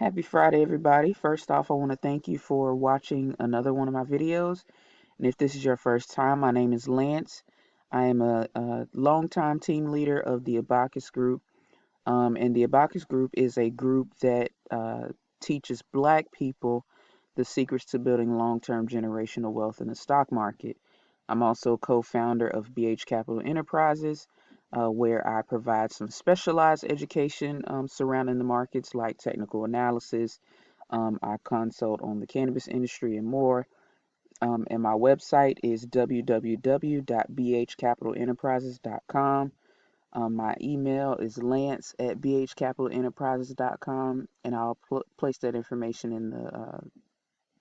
Happy Friday, everybody. First off, I want to thank you for watching another one of my videos. And if this is your first time, my name is Lance. I am a longtime team leader of the Abacus Group. And the Abacus Group is a group that teaches Black people the secrets to building long-term generational wealth in the stock market. I'm also co-founder of BH Capital Enterprises, where I provide some specialized education surrounding the markets like technical analysis. I consult on the cannabis industry and more. And my website is www.bhcapitalenterprises.com. My email is lance@bhcapitalenterprises.com, and I'll place that information in the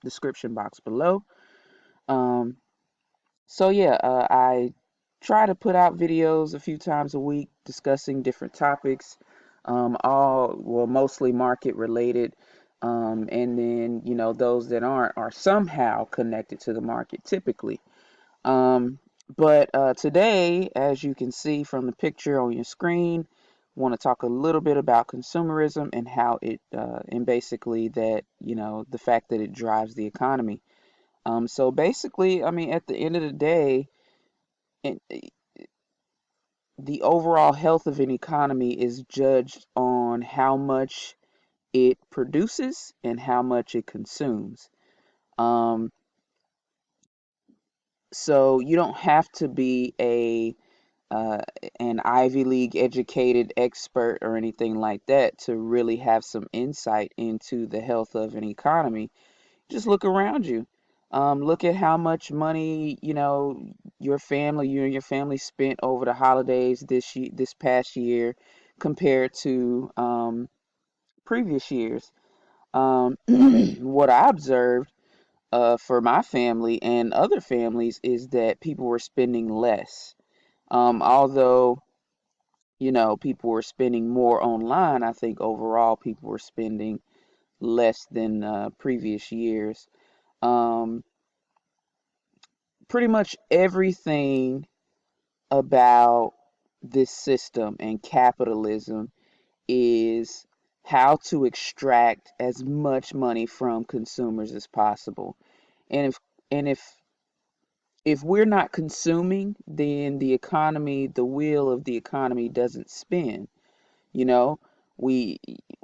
description box below. Um, I try to put out videos a few times a week discussing different topics, mostly market related. And then, those that aren't are somehow connected to the market typically. Um, but today, as you can see from the picture on your screen, want to talk a little bit about consumerism and how and basically that, the fact that it drives the economy. So basically, I mean, at the end of the day, it, the overall health of an economy is judged on how much it produces and how much it consumes. Um, so you don't have to be uh, an Ivy League educated expert or anything like that to really have some insight into the health of an economy. Just look around you. Look at how much money you and your family spent over the holidays this past year, compared to previous years. What I observed for my family and other families is that people were spending less. Although people were spending more online, I think overall people were spending less than previous years. Um, Pretty much everything about this system and capitalism is how to extract as much money from consumers as possible. And if we're not consuming, then the wheel of the economy doesn't spin. You know, we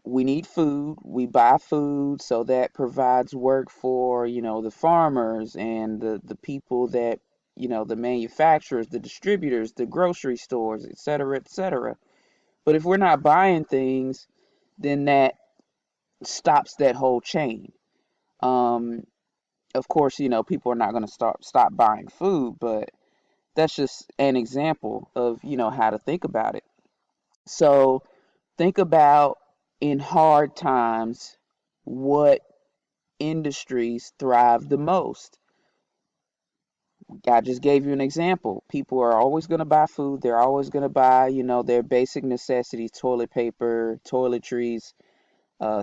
we need food. We buy food, so that provides work for, the farmers and the people that, the manufacturers, the distributors, the grocery stores, et cetera, et cetera. But if we're not buying things, then that stops that whole chain. Um, of course, people are not going to stop buying food, but that's just an example of, how to think about it. So think about, in hard times, what industries thrive the most. I just gave you an example. People are always going to buy food. They're always going to buy, their basic necessities: toilet paper, toiletries,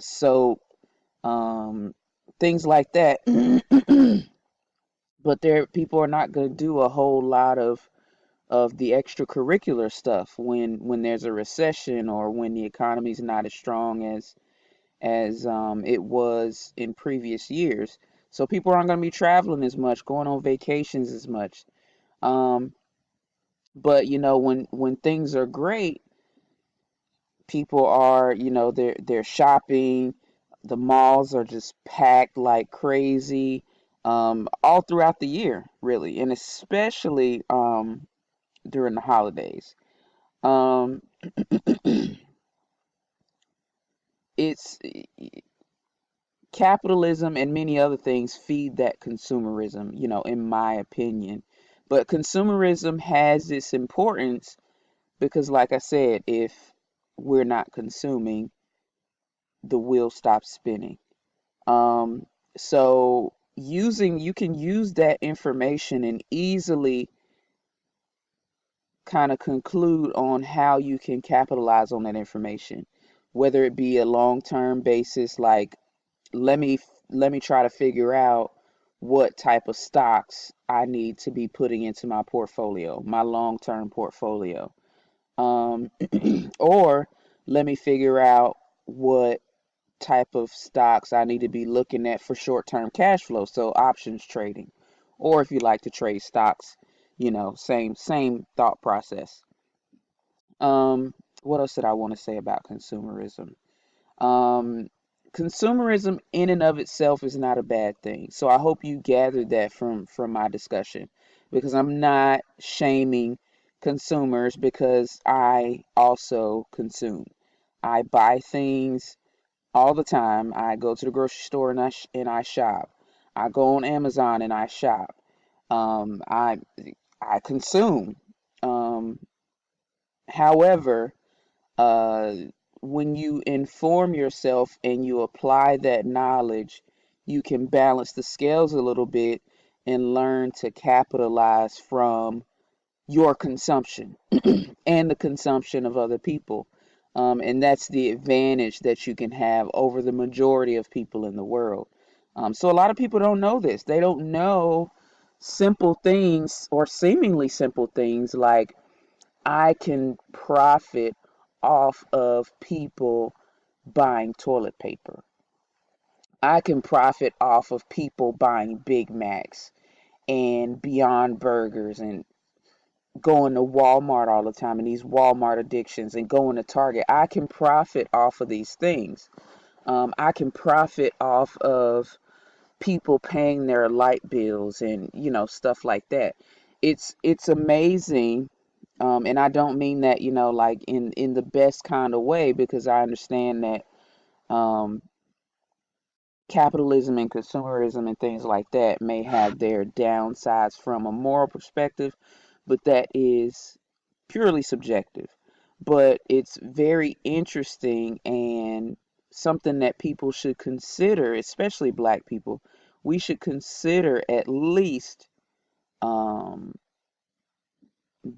soap, um, things like that. But people are not going to do a whole lot of the extracurricular stuff when there's a recession, or when the economy's not as strong as it was in previous years. So people aren't going to be traveling as much, going on vacations as much. Um, but when things are great, people are, they're shopping. The malls are just packed like crazy, all throughout the year, really, and especially during the holidays. Um, it's Capitalism and many other things feed that consumerism, in my opinion. But consumerism has its importance because, like I said, if we're not consuming, the wheel stops spinning. Um, so you can use that information and easily kind of conclude on how you can capitalize on that information, whether it be a long-term basis, like let me let me try to figure out what type of stocks I need to be putting into my portfolio, my long-term portfolio. Um, or let me figure out what type of stocks I need to be looking at for short-term cash flow, so options trading. Or if you like to trade stocks, same thought process. What else did I want to say about consumerism? Um, Consumerism in and of itself is not a bad thing. So I hope you gathered that from my discussion, because I'm not shaming consumers, because I also consume. I buy things all the time. I go to the grocery store and I shop. I go on Amazon and I shop. I consume. Um, However, uh, when you inform yourself and you apply that knowledge, you can balance the scales a little bit and learn to capitalize from your consumption and the consumption of other people. And that's the advantage that you can have over the majority of people in the world. So a lot of people don't know this. They don't know simple things, or seemingly simple things, like I can profit off of people buying toilet paper. I can profit off of people buying Big Macs and Beyond Burgers and going to Walmart all the time, and these Walmart addictions, and going to Target. I can profit off of these things. I can profit off of people paying their light bills and stuff like that. It's amazing. And I don't mean that, like in the best kind of way, because I understand that um, capitalism and consumerism and things like that may have their downsides from a moral perspective, but that is purely subjective. But it's very interesting and something that people should consider, especially black people. We should consider at least um,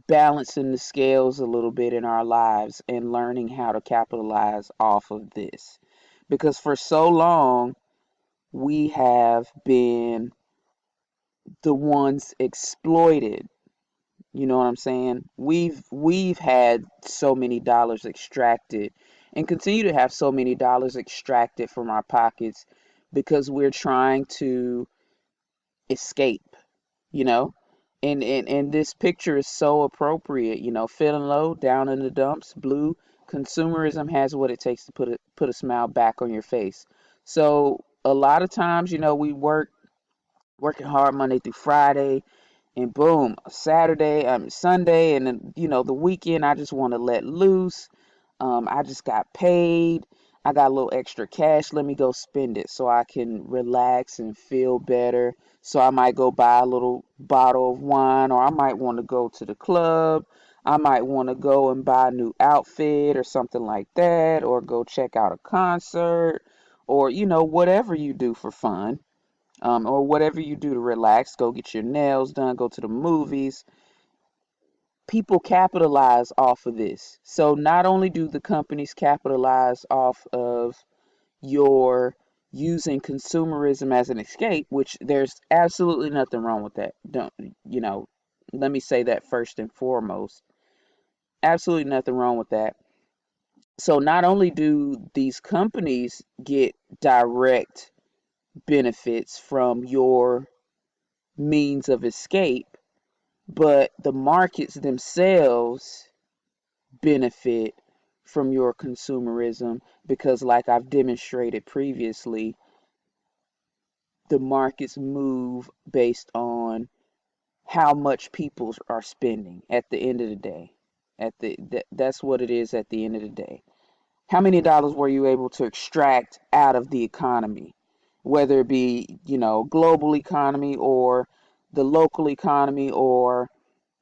balancing the scales a little bit in our lives and learning how to capitalize off of this. Because for so long, we have been the ones exploited. You know what I'm saying? We've had so many dollars extracted and continue to have so many dollars extracted from our pockets because we're trying to escape, you know? And this picture is so appropriate, feeling low, down in the dumps, blue. Consumerism has what it takes to put a smile back on your face. So a lot of times, we working hard Monday through Friday, and boom, Saturday, Sunday, and then the weekend. I just want to let loose. I just got paid. I got a little extra cash. Let me go spend it so I can relax and feel better. So I might go buy a little bottle of wine, or I might want to go to the club. I might want to go and buy a new outfit or something like that, or go check out a concert, or whatever you do for fun, or whatever you do to relax. Go get your nails done, go to the movies. People capitalize off of this. So not only do the companies capitalize off of your using consumerism as an escape, which there's absolutely nothing wrong with that. Don't, let me say that first and foremost. Absolutely nothing wrong with that. So not only do these companies get direct benefits from your means of escape, but the markets themselves benefit from your consumerism, because like I've demonstrated previously, the markets move based on how much people are spending at the end of the day. That's what it is at the end of the day. How many dollars were you able to extract out of the economy, whether it be, global economy, or the local economy, or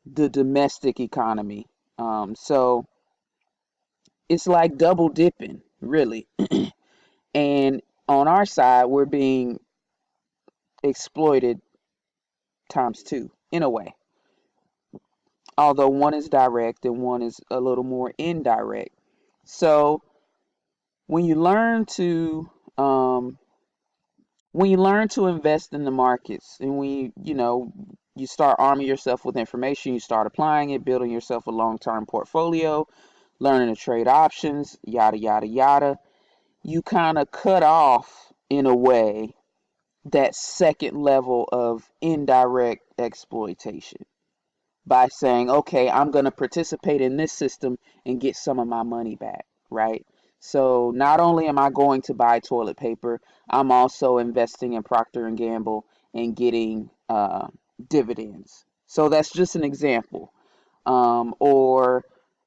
the domestic economy? So it's like double dipping, really. And on our side, we're being exploited times two, in a way. Although one is direct and one is a little more indirect. So when you learn to um, invest in the markets, and you start arming yourself with information, you start applying it, building yourself a long-term portfolio, learning to trade options, yada yada yada. you kind of cut off, in a way, that second level of indirect exploitation by saying, okay, I'm going to participate in this system and get some of my money back, right? So not only am I going to buy toilet paper, I'm also investing in Procter and Gamble and getting dividends. So that's just an example. Or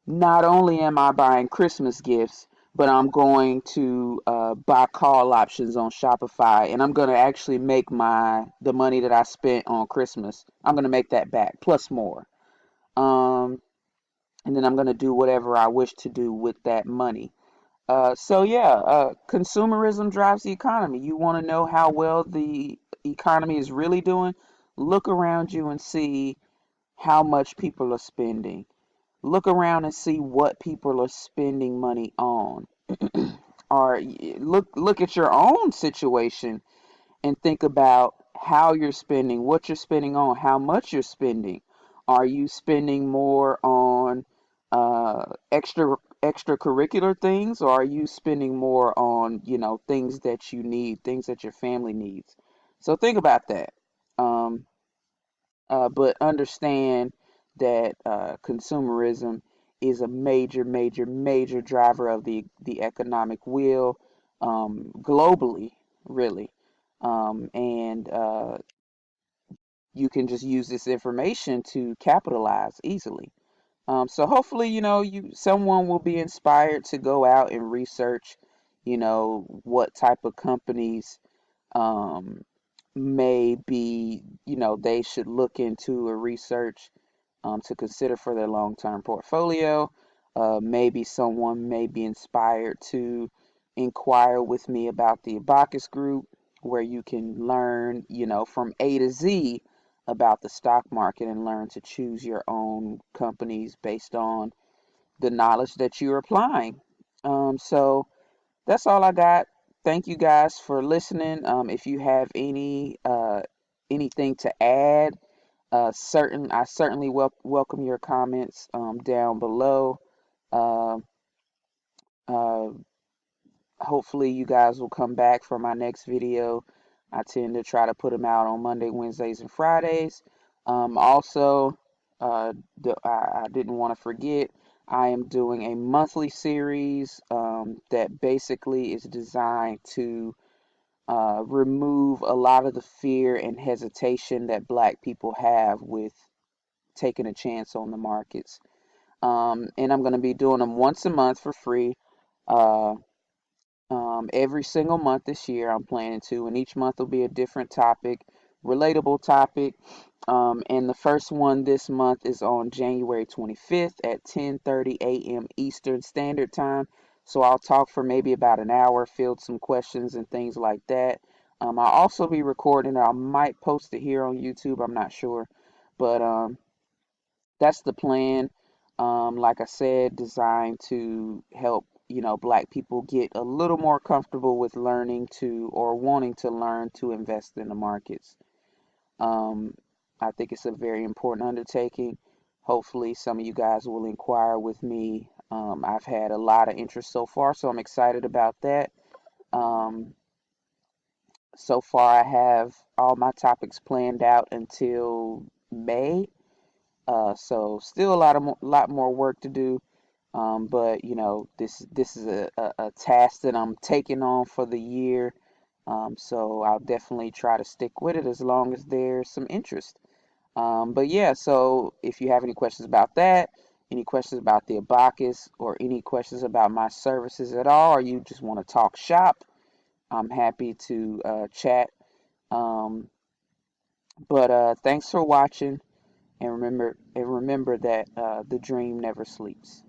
not only am I buying Christmas gifts, but I'm going to buy call options on Shopify, and I'm going to actually make the money that I spent on Christmas. I'm going to make that back plus more. Um, and then I'm going to do whatever I wish to do with that money. So yeah, consumerism drives the economy. You want to know how well the economy is really doing? Look around you and see how much people are spending. Look around and see what people are spending money on. Or look at your own situation and think about how you're spending, what you're spending on, how much you're spending. Are you spending more on extracurricular things, or are you spending more on, things that you need, things that your family needs? So think about that. Um, but understand that consumerism is a major, major, major driver of the economic wheel, globally, really. And you can just use this information to capitalize easily. So hopefully, someone will be inspired to go out and research, what type of companies um, may be, they should look into or research to consider for their long-term portfolio. Maybe someone may be inspired to inquire with me about the Abacus Group, where you can learn, from A to Z about the stock market and learn to choose your own companies based on the knowledge that you're applying. So that's all I got. Thank you guys for listening. If you have anything to add, I certainly welcome your comments down below. Uh, uh, Hopefully, you guys will come back for my next video. I tend to try to put them out on Monday, Wednesdays, and Fridays. Also, I didn't want to forget, I am doing a monthly series that basically is designed to remove a lot of the fear and hesitation that Black people have with taking a chance on the markets. And I'm going to be doing them once a month for free. Uh, every single month this year, I'm planning to, and each month will be a different topic, relatable topic. And the first one this month is on January 25th at 10:30 a.m. Eastern Standard Time. So I'll talk for maybe about an hour, field some questions and things like that. I'll also be recording. I might post it here on YouTube. I'm not sure, but that's the plan. Like I said, designed to help, Black people get a little more comfortable with learning to, or wanting to learn to invest in the markets. Um, I think it's a very important undertaking. Hopefully, some of you guys will inquire with me. I've had a lot of interest so far, so I'm excited about that. Um, so far, I have all my topics planned out until May. So still lot more work to do. But this is a task that I'm taking on for the year. So I'll definitely try to stick with it as long as there's some interest. But yeah, so if you have any questions about that, any questions about the Abacus, or any questions about my services at all, or you just want to talk shop, I'm happy to chat. Um, but thanks for watching. And remember that the dream never sleeps.